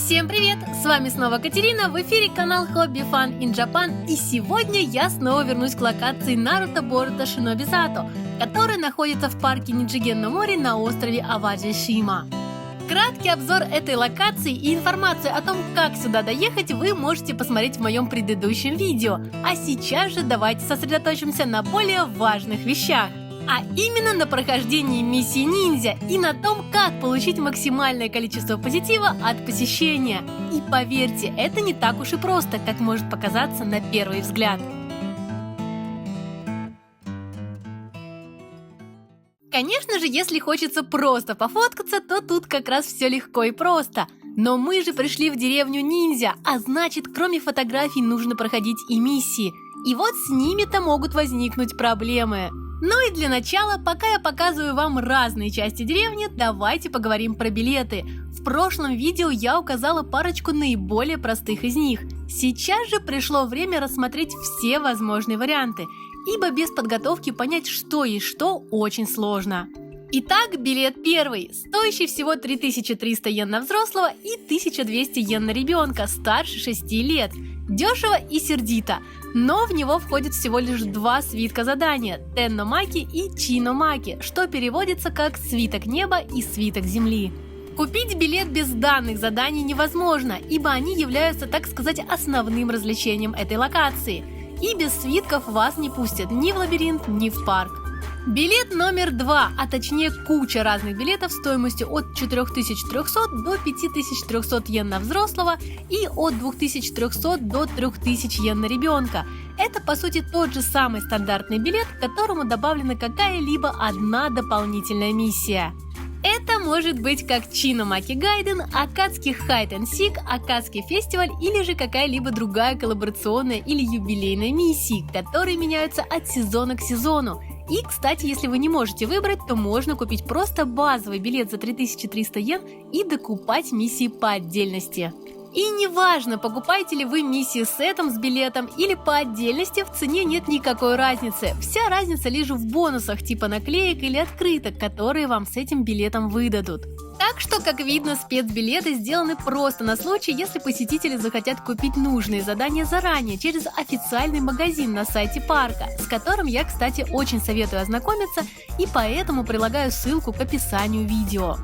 Всем привет! С вами снова Катерина, в эфире канал Hobby Fun in Japan, и сегодня я снова вернусь к локации Наруто Боруто Шиноби Зато, которая находится в парке Ниджиген-но-Мори на острове Аваджи-Шима. Краткий обзор этой локации и информацию о том, как сюда доехать, вы можете посмотреть в моем предыдущем видео, а сейчас же давайте сосредоточимся на более важных вещах. А именно на прохождении миссии ниндзя и на том, как получить максимальное количество позитива от посещения. И поверьте, это не так уж и просто, как может показаться на первый взгляд. Конечно же, если хочется просто пофоткаться, то тут как раз все легко и просто. Но мы же пришли в деревню ниндзя, а значит, кроме фотографий нужно проходить и миссии. И вот с ними-то могут возникнуть проблемы. Ну и для начала, пока я показываю вам разные части деревни, давайте поговорим про билеты. В прошлом видео я указала парочку наиболее простых из них. Сейчас же пришло время рассмотреть все возможные варианты, ибо без подготовки понять, что есть что, очень сложно. Итак, билет первый, стоящий всего 3300 йен на взрослого и 1200 йен на ребенка старше 6 лет. Дешево и сердито, но в него входит всего лишь два свитка задания – Тенно-маки и Чино-маки, что переводится как «свиток неба» и «свиток земли». Купить билет без данных заданий невозможно, ибо они являются, так сказать, основным развлечением этой локации. И без свитков вас не пустят ни в лабиринт, ни в парк. Билет номер 2, а точнее куча разных билетов стоимостью от 4300 до 5300 йен на взрослого и от 2300 до 3000 йен на ребенка. Это по сути тот же самый стандартный билет, к которому добавлена какая-либо одна дополнительная миссия. Это может быть как Чино-маки Гайден, Акацки Хайд энд Сик, Акацки Фестиваль или же какая-либо другая коллаборационная или юбилейная миссии, которые меняются от сезона к сезону. И, кстати, если вы не можете выбрать, то можно купить просто базовый билет за 3300 йен и докупать миссии по отдельности. И неважно, покупаете ли вы миссии сетом с билетом или по отдельности, в цене нет никакой разницы. Вся разница лишь в бонусах типа наклеек или открыток, которые вам с этим билетом выдадут. Так что, как видно, спецбилеты сделаны просто на случай, если посетители захотят купить нужные задания заранее через официальный магазин на сайте парка, с которым я, кстати, очень советую ознакомиться, и поэтому прилагаю ссылку к описанию видео.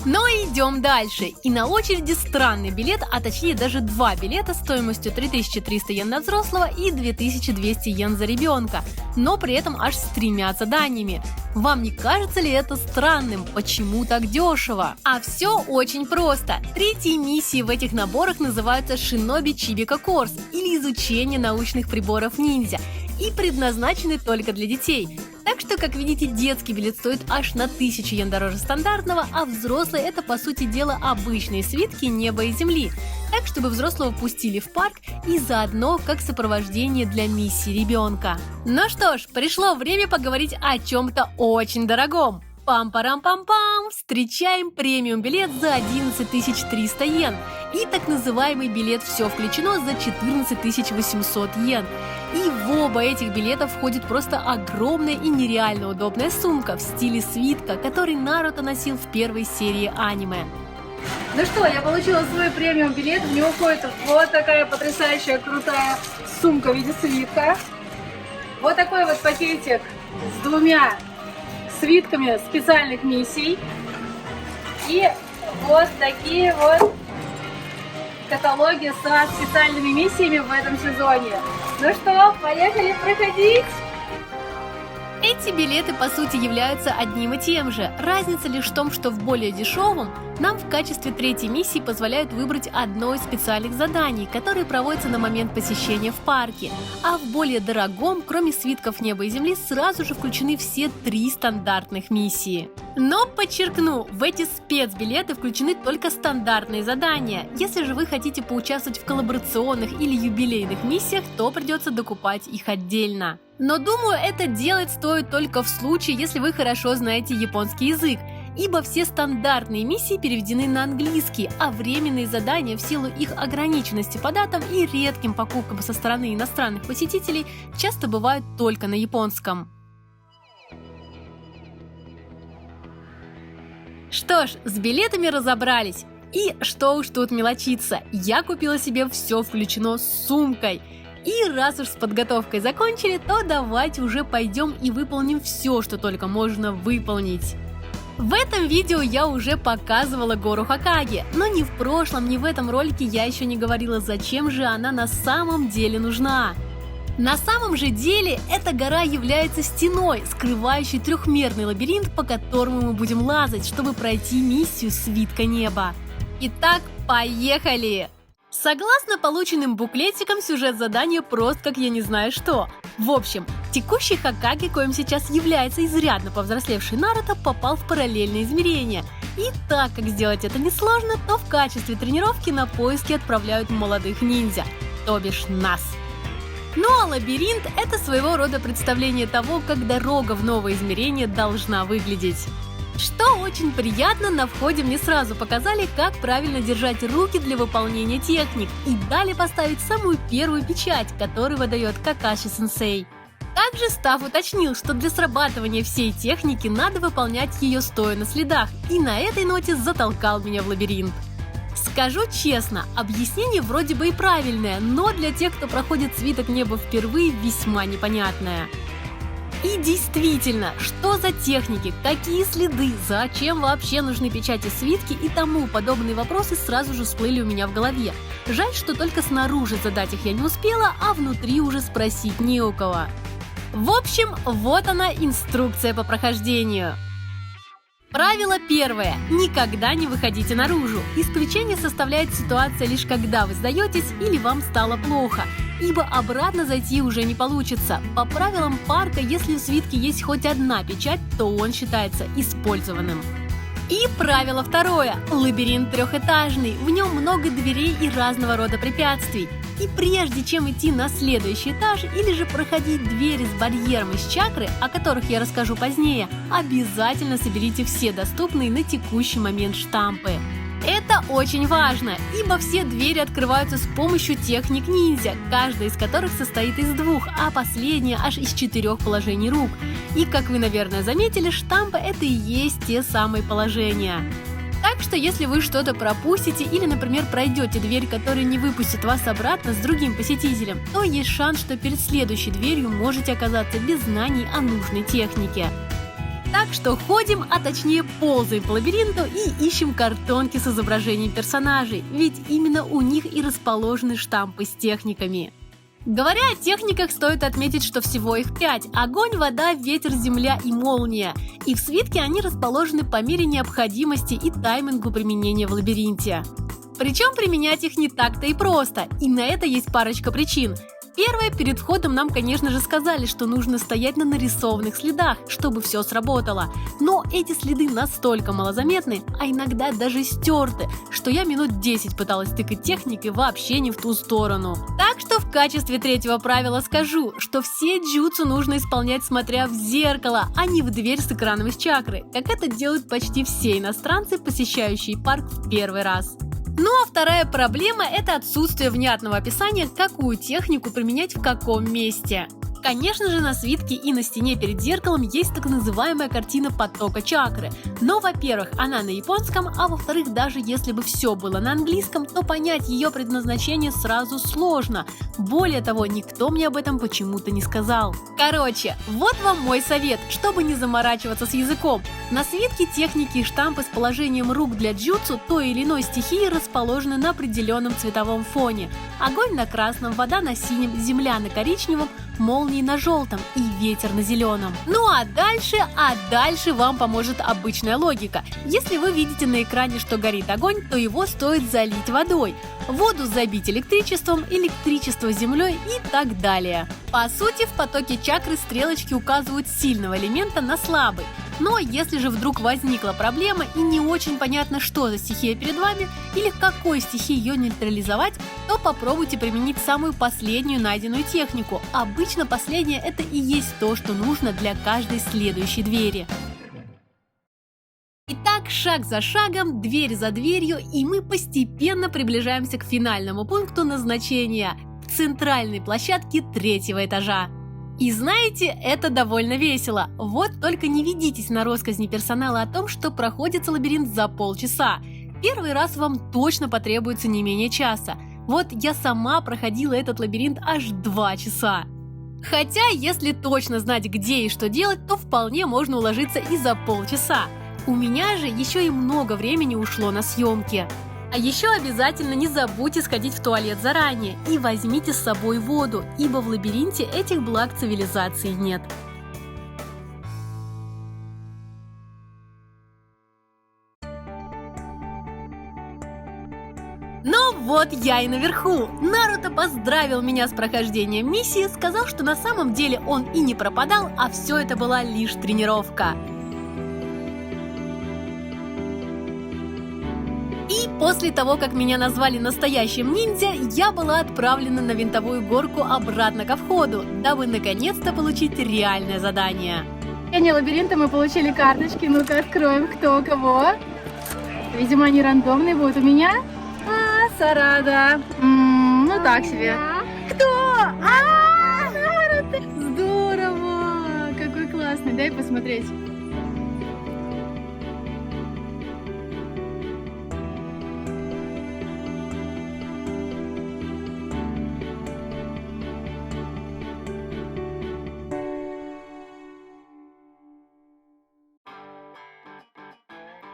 Но идем дальше. И на очереди странный билет, а точнее даже два билета стоимостью 3300 йен на взрослого и 2200 йен за ребенка, но при этом аж с 3 заданиями. Вам не кажется ли это странным? Почему так дешево? А все очень просто. Третьи миссии в этих наборах называются Шиноби Чибика Корс или изучение научных приборов ниндзя и предназначены только для детей. Так что, как видите, детский билет стоит аж на 1000 йен дороже стандартного, а взрослый это по сути дела обычные свитки неба и земли. Так, чтобы взрослого пустили в парк и заодно как сопровождение для миссии ребенка. Ну что ж, пришло время поговорить о чем-то очень дорогом. Пам-парам-пам-пам! Встречаем премиум билет за 11300 йен и так называемый билет «Все включено» за 14800 йен. И в оба этих билета входит просто огромная и нереально удобная сумка в стиле свитка, который Наруто носил в первой серии аниме. Ну что, я получила свой премиум билет, в него входит вот такая потрясающая крутая сумка в виде свитка. Вот такой вот пакетик с двумя свитками специальных миссий. И вот такие вот каталоги со специальными миссиями в этом сезоне. Ну что, поехали проходить! Эти билеты по сути являются одним и тем же. Разница лишь в том, что в более дешевом нам в качестве третьей миссии позволяют выбрать одно из специальных заданий, которые проводятся на момент посещения в парке. А в более дорогом, кроме свитков неба и земли, сразу же включены все 3 стандартных миссии. Но подчеркну, в эти спецбилеты включены только стандартные задания. Если же вы хотите поучаствовать в коллаборационных или юбилейных миссиях, то придется докупать их отдельно. Но думаю, это делать стоит только в случае, если вы хорошо знаете японский язык, ибо все стандартные миссии переведены на английский, а временные задания в силу их ограниченности по датам и редким покупкам со стороны иностранных посетителей часто бывают только на японском. Что ж, с билетами разобрались. И что уж тут мелочиться, я купила себе все включено с сумкой. И раз уж с подготовкой закончили, то давайте уже пойдем и выполним все, что только можно выполнить. В этом видео я уже показывала гору Хокаге, но ни в прошлом, ни в этом ролике я еще не говорила, зачем же она на самом деле нужна. На самом же деле эта гора является стеной, скрывающей трехмерный лабиринт, по которому мы будем лазать, чтобы пройти миссию «Свитка неба». Итак, поехали! Согласно полученным буклетикам, сюжет задания прост, как я не знаю что. В общем, текущий Хокаге, коим сейчас является изрядно повзрослевший Наруто, попал в параллельное измерение. И так как сделать это несложно, то в качестве тренировки на поиски отправляют молодых ниндзя, то бишь нас. Ну а лабиринт – это своего рода представление того, как дорога в новое измерение должна выглядеть. Что очень приятно, на входе мне сразу показали, как правильно держать руки для выполнения техник, и дали поставить самую первую печать, которую выдает Какаши-сенсей. Также Став уточнил, что для срабатывания всей техники надо выполнять ее стоя на следах, и на этой ноте затолкал меня в лабиринт. Скажу честно, объяснение вроде бы и правильное, но для тех, кто проходит свиток неба впервые, весьма непонятное. И действительно, что за техники, какие следы, зачем вообще нужны печати свитки и тому подобные вопросы сразу же всплыли у меня в голове. Жаль, что только снаружи задать их я не успела, а внутри уже спросить не у кого. В общем, вот она инструкция по прохождению. Правило первое. Никогда не выходите наружу. Исключение составляет ситуация лишь когда вы сдаетесь или вам стало плохо, ибо обратно зайти уже не получится. По правилам парка, если в свитке есть хоть одна печать, то он считается использованным. И правило второе. Лабиринт трехэтажный, в нем много дверей и разного рода препятствий. И прежде чем идти на следующий этаж или же проходить двери с барьером из чакры, о которых я расскажу позднее, обязательно соберите все доступные на текущий момент штампы. Это очень важно, ибо все двери открываются с помощью техник ниндзя, каждая из которых состоит из двух, а последняя аж из 4 положений рук. И, как вы, наверное, заметили, штампы – это и есть те самые положения. Так что, если вы что-то пропустите или, например, пройдете дверь, которая не выпустит вас обратно с другим посетителем, то есть шанс, что перед следующей дверью можете оказаться без знаний о нужной технике. Так что ходим, а точнее ползаем по лабиринту и ищем картонки с изображением персонажей, ведь именно у них и расположены штампы с техниками. Говоря о техниках, стоит отметить, что всего их 5 – огонь, вода, ветер, земля и молния. И в свитке они расположены по мере необходимости и таймингу применения в лабиринте. Причем применять их не так-то и просто, и на это есть парочка причин. Первое, перед входом нам, конечно же, сказали, что нужно стоять на нарисованных следах, чтобы все сработало. Но эти следы настолько малозаметны, а иногда даже стерты, что я минут 10 пыталась тыкать техникой вообще не в ту сторону. Так что в качестве третьего правила скажу, что все джутсу нужно исполнять, смотря в зеркало, а не в дверь с экраном из чакры, как это делают почти все иностранцы, посещающие парк в первый раз. Ну а вторая проблема – это отсутствие внятного описания, какую технику применять в каком месте. Конечно же, на свитке и на стене перед зеркалом есть так называемая картина потока чакры. Но, во-первых, она на японском, а во-вторых, даже если бы все было на английском, то понять ее предназначение сразу сложно. Более того, никто мне об этом почему-то не сказал. Короче, вот вам мой совет, чтобы не заморачиваться с языком. На свитке техники и штампы с положением рук для джутсу той или иной стихии расположены на определенном цветовом фоне. Огонь на красном, вода на синем, земля на коричневом, молнии на желтом и ветер на зеленом. Ну а дальше вам поможет обычная логика. Если вы видите на экране, что горит огонь, то его стоит залить водой. Воду забить электричеством, электричество землей и так далее. По сути, в потоке чакры стрелочки указывают с сильного элемента на слабый. Но если же вдруг возникла проблема и не очень понятно, что за стихия перед вами или какой стихии ее нейтрализовать, то попробуйте применить самую последнюю найденную технику. Обычно последняя – это и есть то, что нужно для каждой следующей двери. Итак, шаг за шагом, дверь за дверью, и мы постепенно приближаемся к финальному пункту назначения – к центральной площадке 3-го этажа. И знаете, это довольно весело. Вот только не ведитесь на россказни персонала о том, что проходится лабиринт за полчаса. Первый раз вам точно потребуется не менее часа. Вот я сама проходила этот лабиринт аж 2 часа. Хотя, если точно знать, где и что делать, то вполне можно уложиться и за полчаса. У меня же еще и много времени ушло на съемки. А еще обязательно не забудьте сходить в туалет заранее и возьмите с собой воду, ибо в лабиринте этих благ цивилизации нет. Но вот я и наверху. Наруто поздравил меня с прохождением миссии, сказал, что на самом деле он и не пропадал, а все это была лишь тренировка. И после того, как меня назвали настоящим ниндзя, я была отправлена на винтовую горку обратно ко входу, дабы наконец-то получить реальное задание. Не лабиринта мы получили карточки. Ну-ка откроем, кто у кого. Видимо, они рандомные будут. У меня Сарада. Ну так себе. Кто? Наруто! Здорово! Какой классный. Дай посмотреть.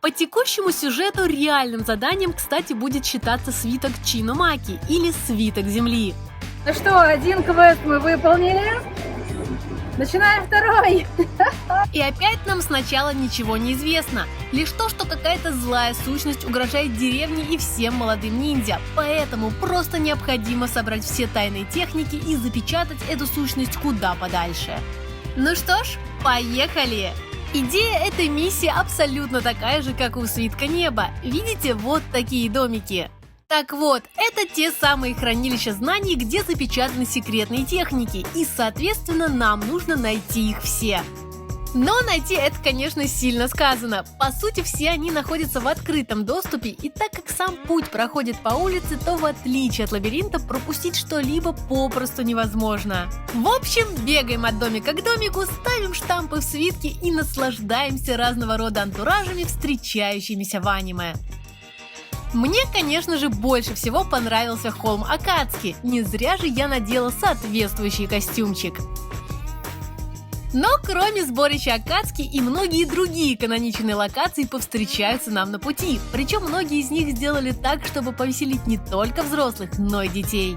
По текущему сюжету реальным заданием, кстати, будет считаться свиток Чиномаки или свиток Земли. Ну что, один квест мы выполнили. Начинаем второй. И опять нам сначала ничего не известно. Лишь то, что какая-то злая сущность угрожает деревне и всем молодым ниндзя. Поэтому просто необходимо собрать все тайные техники и запечатать эту сущность куда подальше. Ну что ж, поехали! Идея этой миссии абсолютно такая же, как у свитка неба. Видите, вот такие домики. Так вот, это те самые хранилища знаний, где запечатаны секретные техники, и, соответственно, нам нужно найти их все. Но найти это, конечно, сильно сказано. По сути, все они находятся в открытом доступе, и так как сам путь проходит по улице, то в отличие от лабиринта пропустить что-либо попросту невозможно. В общем, бегаем от домика к домику, ставим штампы в свитке и наслаждаемся разного рода антуражами, встречающимися в аниме. Мне, конечно же, больше всего понравился холм Акацки, не зря же я надела соответствующий костюмчик. Но кроме сборища Акацки и многие другие каноничные локации повстречаются нам на пути, причем многие из них сделали так, чтобы повеселить не только взрослых, но и детей.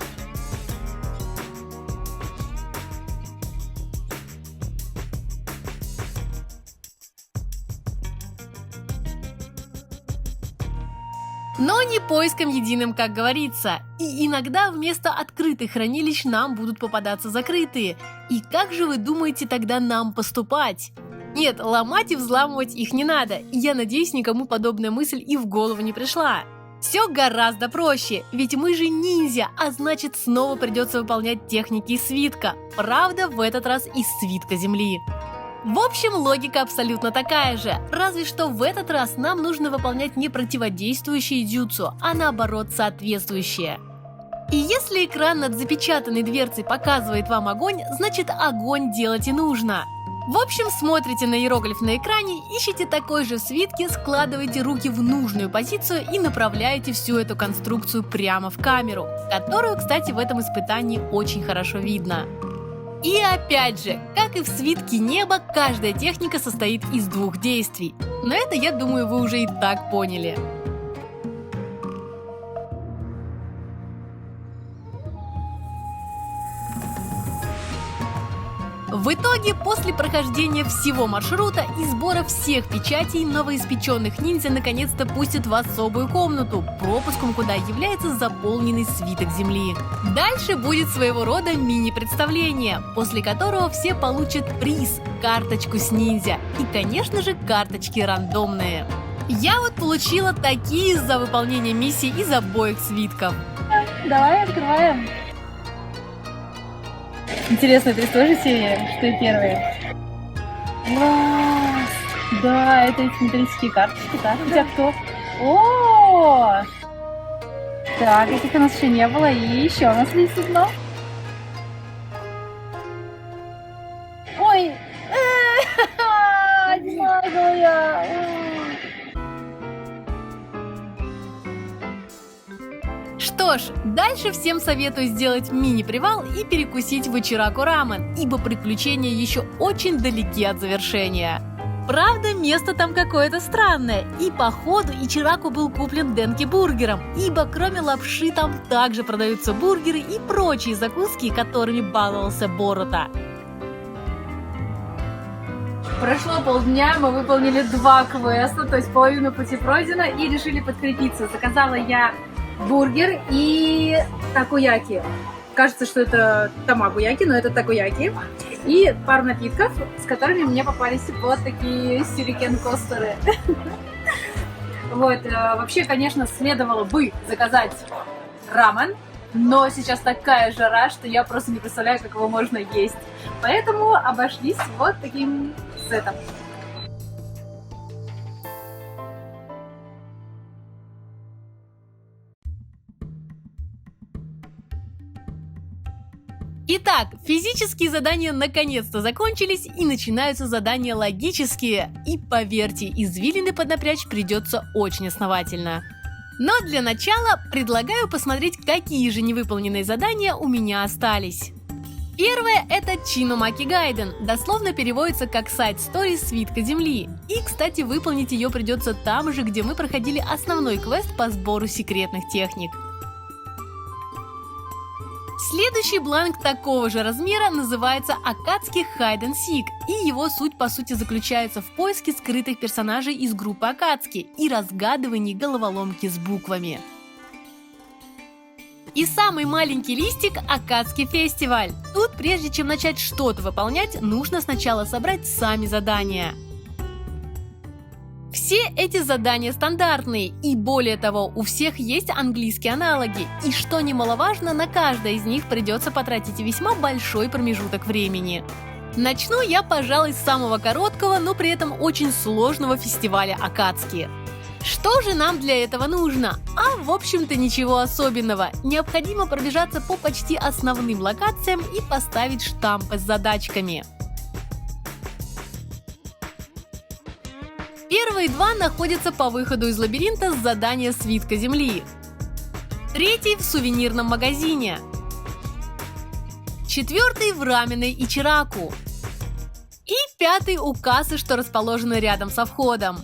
Но не поиском единым, как говорится. И иногда вместо открытых хранилищ нам будут попадаться закрытые. И как же вы думаете тогда нам поступать? Нет, ломать и взламывать их не надо. Я надеюсь, никому подобная мысль и в голову не пришла. Все гораздо проще, ведь мы же ниндзя, а значит снова придется выполнять техники из свитка. Правда, в этот раз из свитка Земли. В общем, логика абсолютно такая же, разве что в этот раз нам нужно выполнять не противодействующие дзюцу, а наоборот соответствующие. И если экран над запечатанной дверцей показывает вам огонь, значит огонь делать и нужно. В общем, смотрите на иероглиф на экране, ищите такой же в свитке, складываете руки в нужную позицию и направляете всю эту конструкцию прямо в камеру, которую, кстати, в этом испытании очень хорошо видно. И опять же, как и в свитке неба, каждая техника состоит из 2 действий. Но это, я думаю, вы уже и так поняли. В итоге, после прохождения всего маршрута и сбора всех печатей, новоиспеченных ниндзя наконец-то пустят в особую комнату, пропуском куда является заполненный свиток Земли. Дальше будет своего рода мини-представление, после которого все получат приз – карточку с ниндзя. И, конечно же, карточки рандомные. Я вот получила такие за выполнение миссий из обоих свитков. Давай открываем. Интересно, это из той же серии, что и первые? Класс! Да, это эти металлические карточки, так? У тебя кто? О! Так, этих у нас еще не было, и еще у нас есть одно. Ой! Одинаковая! дальше всем советую сделать мини-привал и перекусить в Ичираку рамен, ибо приключения еще очень далеки от завершения. Правда, место там какое-то странное, и походу Ичираку был куплен Денки бургером, ибо кроме лапши там также продаются бургеры и прочие закуски, которыми баловался Боруто. Прошло полдня, мы выполнили 2 квеста, то есть половину пути пройдено, и решили подкрепиться. Заказала я бургер и такояки. Кажется, что это тамагояки, но это такояки. И пару напитков, с которыми мне попались вот такие сюрикен-костеры. Вот, вообще, конечно, следовало бы заказать рамен, но сейчас такая жара, что я просто не представляю, как его можно есть. Поэтому обошлись вот таким сетом. Итак, физические задания наконец-то закончились, и начинаются задания логические. И поверьте, извилины поднапрячь придется очень основательно. Но для начала предлагаю посмотреть, какие же невыполненные задания у меня остались. Первое – это Чиномаки Гайден, дословно переводится как сайд-стори «Свитка Земли». И, кстати, выполнить ее придется там же, где мы проходили основной квест по сбору секретных техник. Следующий бланк такого же размера называется Акацки Hide and Seek, и его суть по сути заключается в поиске скрытых персонажей из группы Акацки и разгадывании головоломки с буквами. И самый маленький листик – Акацки Фестиваль. Тут, прежде чем начать что-то выполнять, нужно сначала собрать сами задания. Все эти задания стандартные, и более того, у всех есть английские аналоги, и что немаловажно, на каждое из них придется потратить весьма большой промежуток времени. Начну я, пожалуй, с самого короткого, но при этом очень сложного фестиваля Акацки. Что же нам для этого нужно? А в общем-то ничего особенного. Необходимо пробежаться по почти основным локациям и поставить штампы с задачками. Первые 2 находятся по выходу из лабиринта с задания «Свитка Земли». 3 в сувенирном магазине. 4 в раменной Ичираку. И 5 у кассы, что расположена рядом со входом.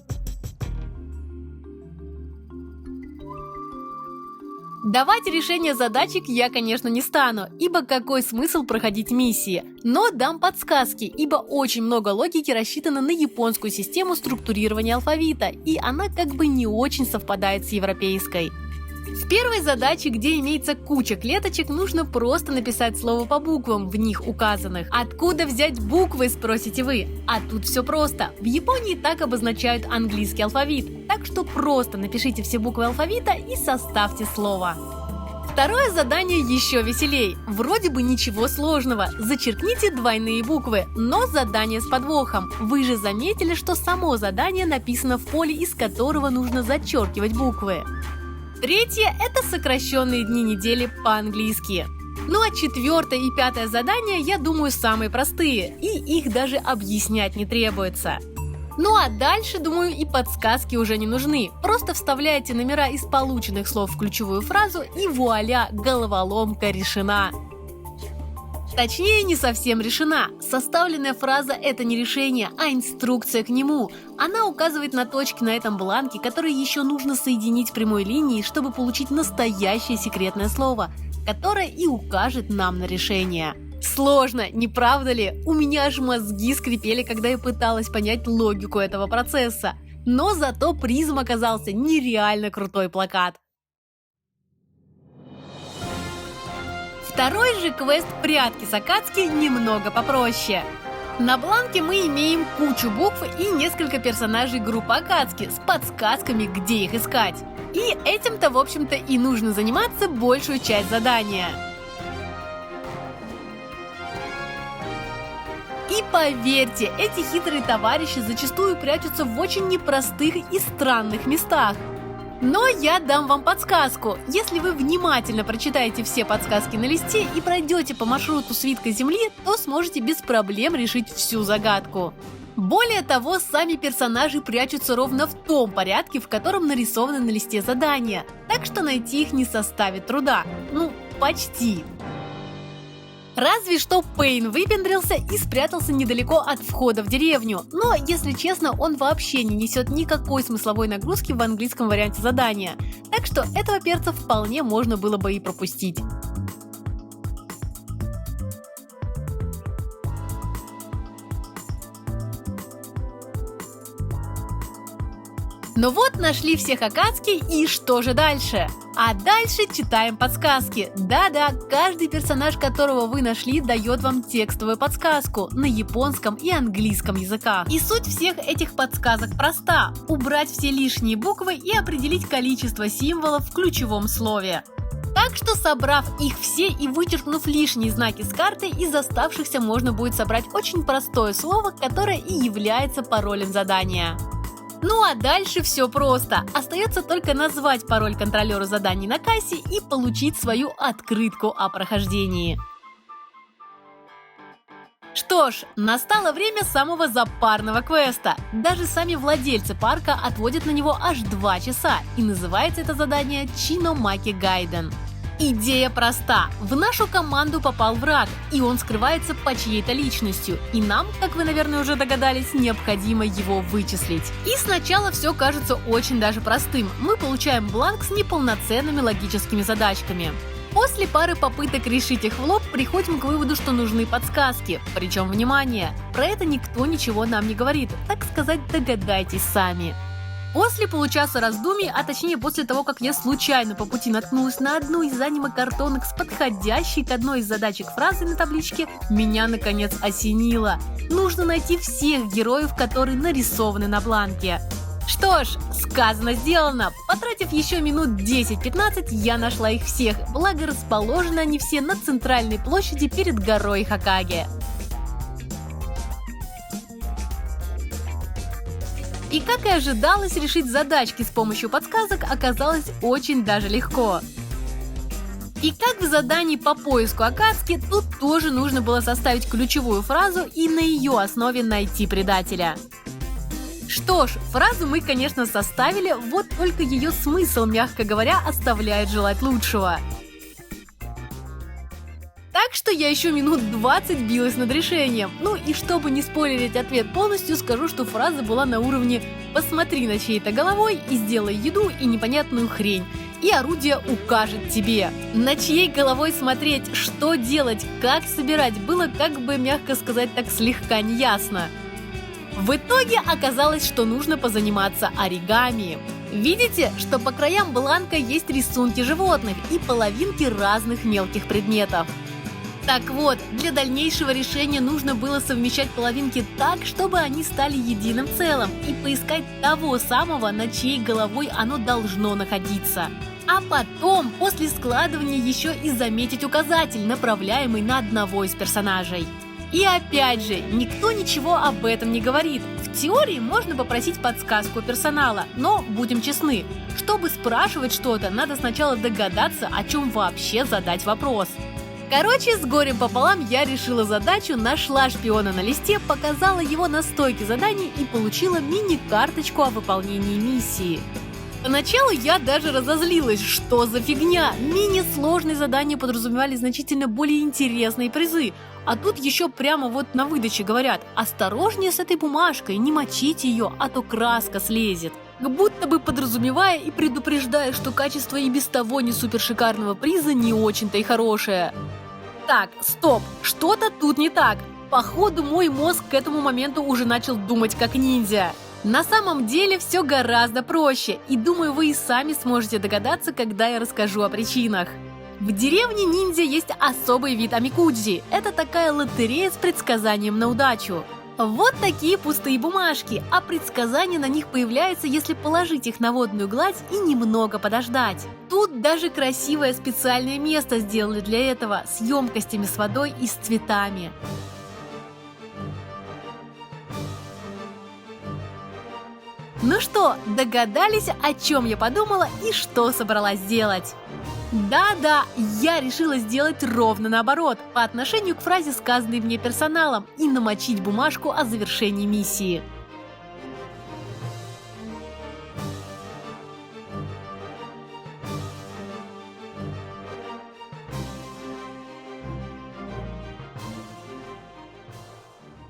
Давать решение задачек я, конечно, не стану, ибо какой смысл проходить миссии, но дам подсказки, ибо очень много логики рассчитано на японскую систему структурирования алфавита, и она как бы не очень совпадает с европейской. В первой задаче, где имеется куча клеточек, нужно просто написать слово по буквам, в них указанных. Откуда взять буквы, спросите вы? А тут все просто. В Японии так обозначают английский алфавит, так что просто напишите все буквы алфавита и составьте слово. Второе задание еще веселей. Вроде бы ничего сложного. Зачеркните двойные буквы, но задание с подвохом. Вы же заметили, что само задание написано в поле, из которого нужно зачеркивать буквы. 3 – это сокращенные дни недели по-английски. Ну а 4 и 5 задания, я думаю, самые простые, и их даже объяснять не требуется. Ну а дальше, думаю, и подсказки уже не нужны. Просто вставляете номера из полученных слов в ключевую фразу, и вуаля, головоломка решена. Точнее, не совсем решена. Составленная фраза – это не решение, а инструкция к нему. Она указывает на точки на этом бланке, которые еще нужно соединить прямой линией, чтобы получить настоящее секретное слово, которое и укажет нам на решение. Сложно, не правда ли? У меня аж мозги скрипели, когда я пыталась понять логику этого процесса. Но зато призом оказался нереально крутой плакат. Второй же квест «Прятки с Акацки» немного попроще. На бланке мы имеем кучу букв и несколько персонажей группы Акацки с подсказками, где их искать. И этим-то, в общем-то, и нужно заниматься большую часть задания. И поверьте, эти хитрые товарищи зачастую прячутся в очень непростых и странных местах. Но я дам вам подсказку. Если вы внимательно прочитаете все подсказки на листе и пройдете по маршруту Свитка Земли, то сможете без проблем решить всю загадку. Более того, сами персонажи прячутся ровно в том порядке, в котором нарисованы на листе задания, так что найти их не составит труда. Ну, почти. Разве что Пейн выпендрился и спрятался недалеко от входа в деревню, но, если честно, он вообще не несет никакой смысловой нагрузки в английском варианте задания, так что этого перца вполне можно было бы и пропустить. Ну вот, нашли всех Акацки, и что же дальше? А дальше читаем подсказки. Да-да, каждый персонаж, которого вы нашли, дает вам текстовую подсказку на японском и английском языках. И суть всех этих подсказок проста: убрать все лишние буквы и определить количество символов в ключевом слове. Так что, собрав их все и вычеркнув лишние знаки с карты, из оставшихся можно будет собрать очень простое слово, которое и является паролем задания. Ну а дальше все просто. Остается только назвать пароль контролеру заданий на кассе и получить свою открытку о прохождении. Что ж, настало время самого запарного квеста. Даже сами владельцы парка отводят на него аж 2 часа, и называется это задание Чиномаки Гайден. Идея проста. В нашу команду попал враг, и он скрывается по чьей-то личностью, и нам, как вы, наверное, уже догадались, необходимо его вычислить. И сначала все кажется очень даже простым. Мы получаем бланк с неполноценными логическими задачками. После пары попыток решить их в лоб, приходим к выводу, что нужны подсказки. Причем, внимание, про это никто ничего нам не говорит, так сказать, догадайтесь сами. После получаса раздумий, а точнее после того, как я случайно по пути наткнулась на одну из аниме-картонок с подходящей к одной из задачек фразой на табличке, меня наконец осенило. Нужно найти всех героев, которые нарисованы на бланке. Что ж, сказано сделано. Потратив еще минут 10-15, я нашла их всех, благо расположены они все на центральной площади перед горой Хокаге. И как и ожидалось, решить задачки с помощью подсказок оказалось очень даже легко. И как в задании по поиску Акацки, тут тоже нужно было составить ключевую фразу и на ее основе найти предателя. Что ж, фразу мы, конечно, составили, вот только ее смысл, мягко говоря, оставляет желать лучшего. Так что я еще минут 20 билась над решением. Ну и чтобы не спойлерить ответ полностью, скажу, что фраза была на уровне «посмотри на чьей-то головой и сделай еду и непонятную хрень, и орудие укажет тебе». На чьей головой смотреть, что делать, как собирать, было, как бы мягко сказать, так слегка неясно. В итоге оказалось, что нужно позаниматься оригами. Видите, что по краям бланка есть рисунки животных и половинки разных мелких предметов. Так вот, для дальнейшего решения нужно было совмещать половинки так, чтобы они стали единым целым, и поискать того самого, над чьей головой оно должно находиться. А потом, после складывания, еще и заметить указатель, направляемый на одного из персонажей. И опять же, никто ничего об этом не говорит. В теории можно попросить подсказку у персонала, но, будем честны, чтобы спрашивать что-то, надо сначала догадаться, о чем вообще задать вопрос. Короче, с горем пополам я решила задачу, нашла шпиона на листе, показала его на стойке заданий и получила мини-карточку о выполнении миссии. Поначалу я даже разозлилась, что за фигня, мини-сложные задания подразумевали значительно более интересные призы, а тут еще прямо вот на выдаче говорят: осторожнее с этой бумажкой, не мочите ее, а то краска слезет. Будто бы подразумевая и предупреждая, что качество и без того не супершикарного приза не очень-то и хорошее. Так, стоп, что-то тут не так. Походу, мой мозг к этому моменту уже начал думать как ниндзя. На самом деле все гораздо проще, и думаю, вы и сами сможете догадаться, когда я расскажу о причинах. В деревне ниндзя есть особый вид амикудзи. Это такая лотерея с предсказанием на удачу. Вот такие пустые бумажки, а предсказания на них появляются, если положить их на водную гладь и немного подождать. Тут даже красивое специальное место сделали для этого, с емкостями с водой и с цветами. Ну что, догадались, о чем я подумала и что собралась делать? Да-да, я решила сделать ровно наоборот, по отношению к фразе, сказанной мне персоналом, и намочить бумажку о завершении миссии.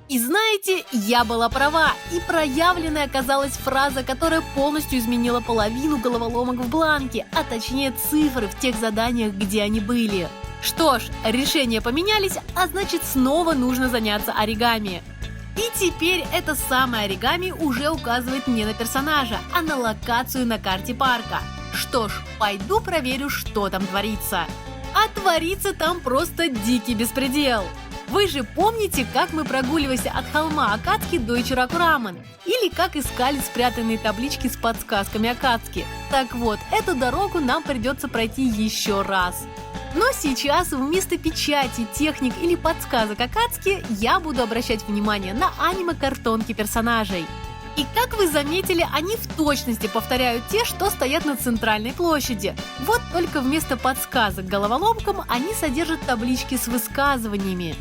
И знаете, я была права, и проявленной оказалась фраза, которая полностью изменила половину головоломок в бланке, а точнее цифры в тех заданиях, где они были. Что ж, решения поменялись, а значит снова нужно заняться оригами. И теперь это самое оригами уже указывает не на персонажа, а на локацию на карте парка. Что ж, пойду проверю, что там творится. А творится там просто дикий беспредел. Вы же помните, как мы прогуливались от холма Акацки до Ичираку Рамен? Или как искали спрятанные таблички с подсказками Акацки? Так вот, эту дорогу нам придется пройти еще раз. Но сейчас вместо печати, техник или подсказок Акацки я буду обращать внимание на аниме-картонки персонажей. И как вы заметили, они в точности повторяют те, что стоят на центральной площади. Вот только вместо подсказок головоломкам они содержат таблички с высказываниями.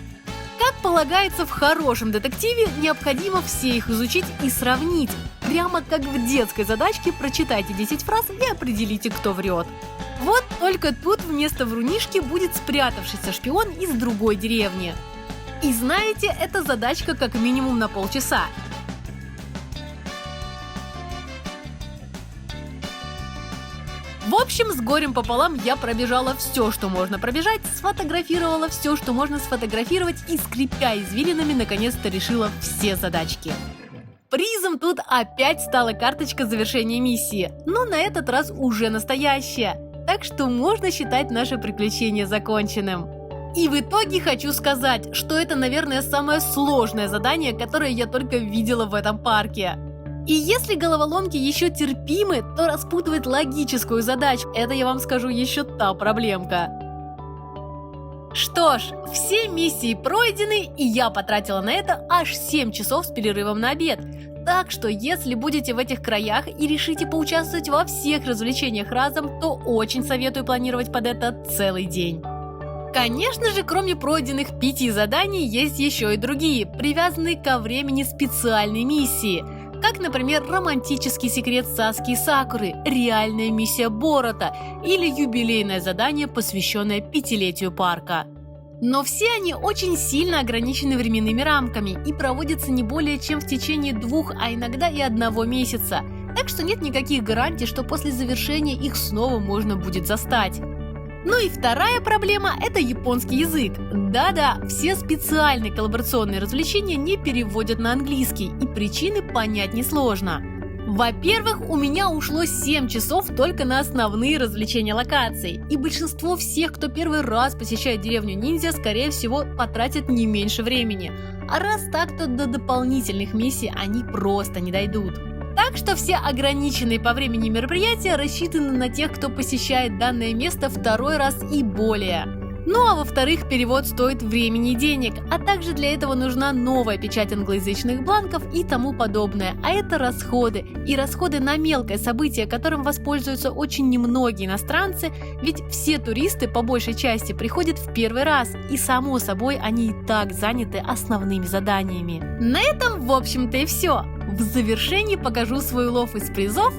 Как полагается в хорошем детективе, необходимо все их изучить и сравнить. Прямо как в детской задачке прочитайте 10 фраз и определите, кто врет. Вот только тут вместо врунишки будет спрятавшийся шпион из другой деревни. И знаете, эта задачка как минимум на полчаса. В общем, с горем пополам я пробежала все, что можно пробежать, сфотографировала все, что можно сфотографировать и, скрипя извилинами, наконец-то решила все задачки. Призом тут опять стала карточка завершения миссии, но на этот раз уже настоящая, так что можно считать наше приключение законченным. И в итоге хочу сказать, что это, наверное, самое сложное задание, которое я только видела в этом парке. И если головоломки еще терпимы, то распутывать логическую задачу – это, я вам скажу, еще та проблемка. Что ж, все миссии пройдены, и я потратила на это аж 7 часов с перерывом на обед. Так что, если будете в этих краях и решите поучаствовать во всех развлечениях разом, то очень советую планировать под это целый день. Конечно же, кроме пройденных 5 заданий, есть еще и другие, привязанные ко времени специальной миссии. Как, например, романтический секрет Саски и Сакуры, реальная миссия Борота или юбилейное задание, посвященное 5-летию парка. Но все они очень сильно ограничены временными рамками и проводятся не более чем в течение 2, а иногда и 1 месяца. Так что нет никаких гарантий, что после завершения их снова можно будет застать. Ну и вторая проблема – это японский язык. Да-да, все специальные коллаборационные развлечения не переводят на английский, и причины понять несложно. Во-первых, у меня ушло 7 часов только на основные развлечения локаций, и большинство всех, кто первый раз посещает деревню ниндзя, скорее всего, потратят не меньше времени. А раз так, то до дополнительных миссий они просто не дойдут. Так что все ограниченные по времени мероприятия рассчитаны на тех, кто посещает данное место 2-й раз и более. Ну а во-вторых, перевод стоит времени и денег, а также для этого нужна новая печать англоязычных бланков и тому подобное. А это расходы. И расходы на мелкое событие, которым воспользуются очень немногие иностранцы, ведь все туристы по большей части приходят в первый раз, и само собой они и так заняты основными заданиями. На этом, в общем-то, и все. В завершении покажу свой улов из призов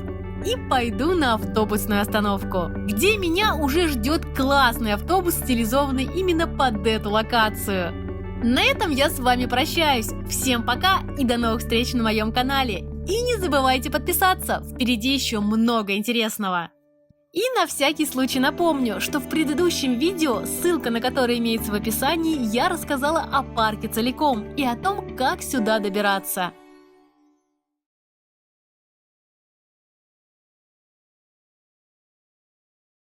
и пойду на автобусную остановку, где меня уже ждет классный автобус, стилизованный именно под эту локацию. На этом я с вами прощаюсь. Всем пока и до новых встреч на моем канале. И не забывайте подписаться, впереди еще много интересного. И на всякий случай напомню, что в предыдущем видео, ссылка на которое имеется в описании, я рассказала о парке целиком и о том, как сюда добираться.